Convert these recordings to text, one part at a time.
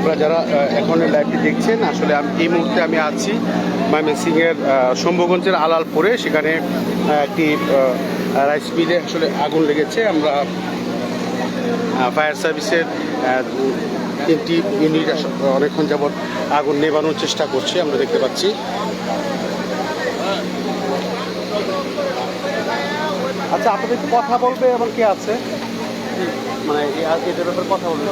আপনারা যারা এখন লাইভটি দেখছেন, আসলে এই মুহূর্তে আমি আছি ময়মনসিংহের শম্ভুগঞ্জের আলালপুরে। সেখানে একটি রাইস মিলে আসলে আগুন লেগেছে। আমরা ফায়ার সার্ভিসের 3টি ইউনিট অনেকক্ষণ যাবৎ আগুন নেভানোর চেষ্টা করছে, আমরা দেখতে পাচ্ছি। আচ্ছা, আপনাদের একটু কথা বলবে এমন কে আছে, মানে এটার ব্যাপারে কথা বলবে?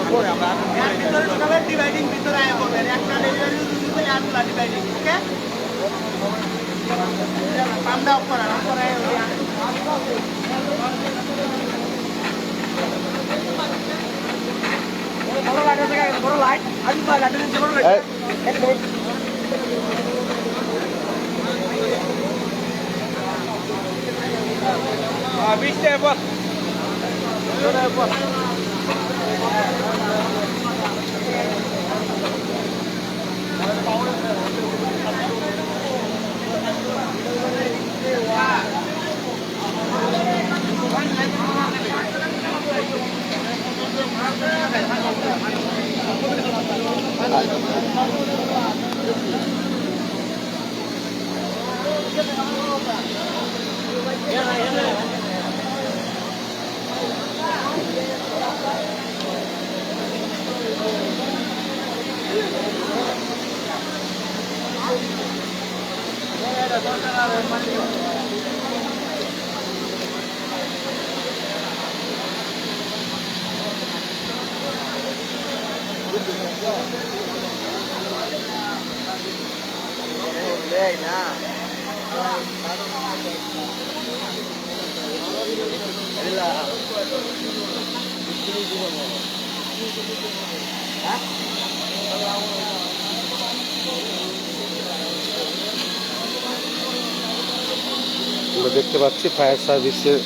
আমরা দেখতে পাচ্ছি ফায়ার সার্ভিসের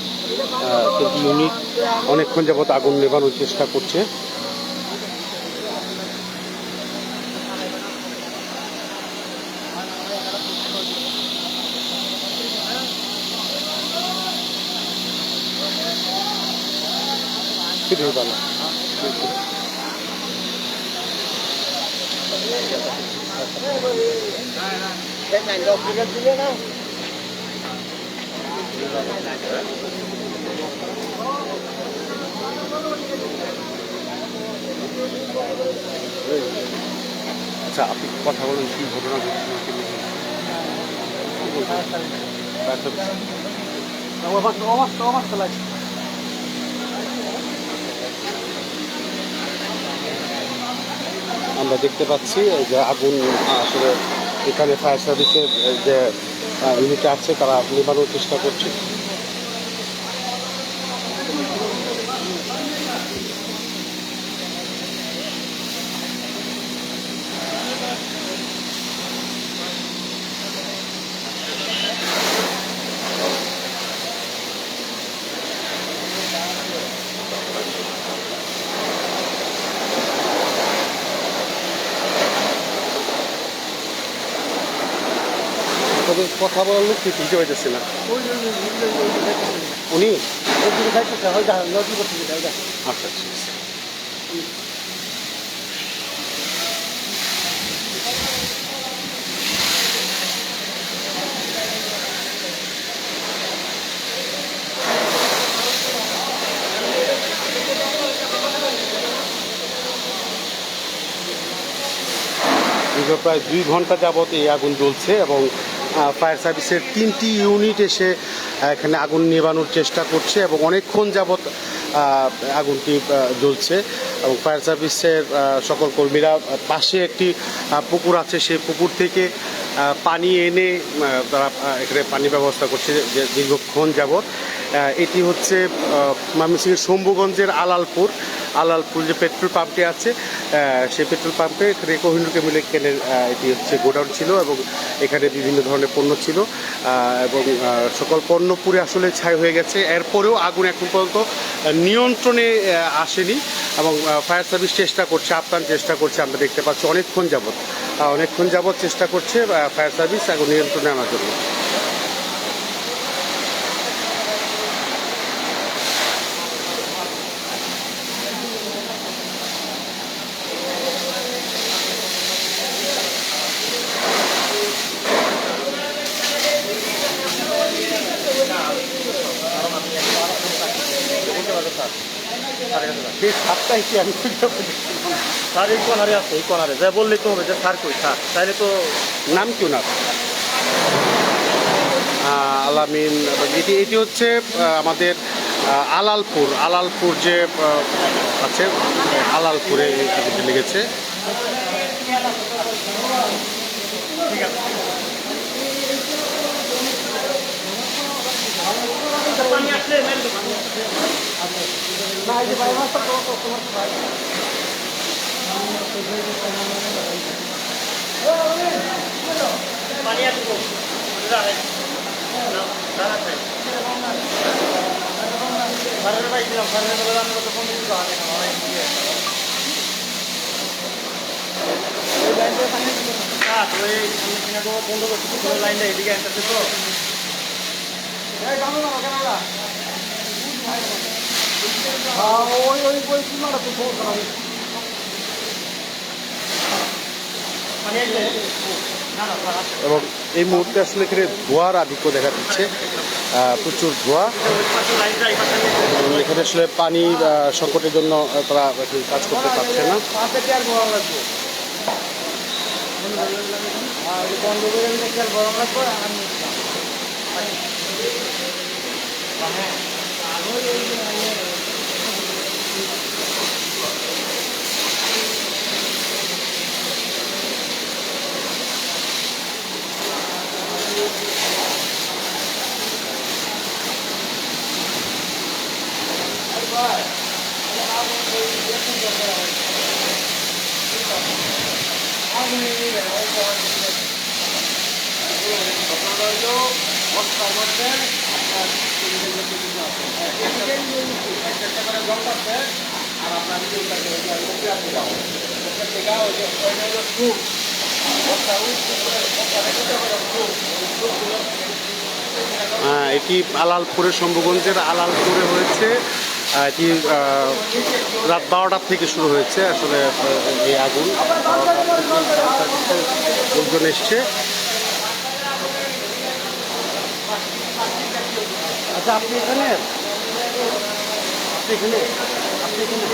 3টি ইউনিট অনেকক্ষণ যাবৎ আগুন নেভানোর চেষ্টা করছে। আচ্ছা, আপনি কথা বলেন, কি ঘটনা ঘটছে? আমরা দেখতে পাচ্ছি যে আগুন আসলে এখানে ফায়ার সার্ভিসের যে ইউনিট আছে তারা নেভানোর চেষ্টা করছে। কথা বলার লোক কি বুঝতে পারতেছে না। উনি আচ্ছা আচ্ছা। প্রায় 2 ঘন্টা যাবত এই আগুন জ্বলছে এবং ফায়ার সার্ভিসের 3টি ইউনিট এসে এখানে আগুন নেভানোর চেষ্টা করছে এবং অনেকক্ষণ যাবত আগুনটি জ্বলছে এবং ফায়ার সার্ভিসের সকল কর্মীরা পাশে একটি পুকুর আছে, সেই পুকুর থেকে পানি এনে তারা এখানে পানি ব্যবস্থা করছে যে দীর্ঘক্ষণ যাবত। এটি হচ্ছে ময়মনসিংহের শম্ভুগঞ্জের আলালপুর যে পেট্রোল পাম্পটি আছে, সেই পেট্রোল পাম্পে কোহিনুর কেমিক্যালের এটি হচ্ছে গোডাউন ছিল এবং এখানে বিভিন্ন ধরনের পণ্য ছিল এবং সকল পণ্য পুড়ে আসলে ছাই হয়ে গেছে। এরপরেও আগুন এখন পর্যন্ত নিয়ন্ত্রণে আসেনি এবং ফায়ার সার্ভিস চেষ্টা করছে, আপ্রাণ চেষ্টা করছে। আমরা দেখতে পাচ্ছি অনেকক্ষণ যাবত চেষ্টা করছে ফায়ার সার্ভিস আগুন নিয়ন্ত্রণে আনার জন্য। তাই কি আমি স্যার এই কর্নারে আছে, এই কর্নারে যা বললেই তো হবে যে স্যার কই স্যার, তাইলে তো নাম কি ওনার? আলামিন। এটি এটি হচ্ছে আমাদের আলালপুর যে আছে, আলালপুরে এটি লেগেছে। পানি আসলে পানি আসবো ভাই দিলাম, আমরা তো ফোন দিতে হবে বন্ধ করছি, লাইনটা এদিকে আসতেছে তো। এবং এই মুহূর্তে আসলে এখানে ধোঁয়ার আধিক্য দেখা দিচ্ছে, প্রচুর ধোঁয়া। এখানে আসলে পানি সংকটের জন্য তারা কাজ করতে পারছে না। এটি আলালপুরে, শম্ভুগঞ্জের আলালপুরে হয়েছে। এটি রাত 12টার থেকে শুরু হয়েছে আসলে এই আগুন। লোকজন এসছে। আচ্ছা, আপনি এখানে আপনি এখানে আপনি এখানে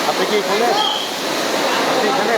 আপনি কি এখানে? আপনি এখানে?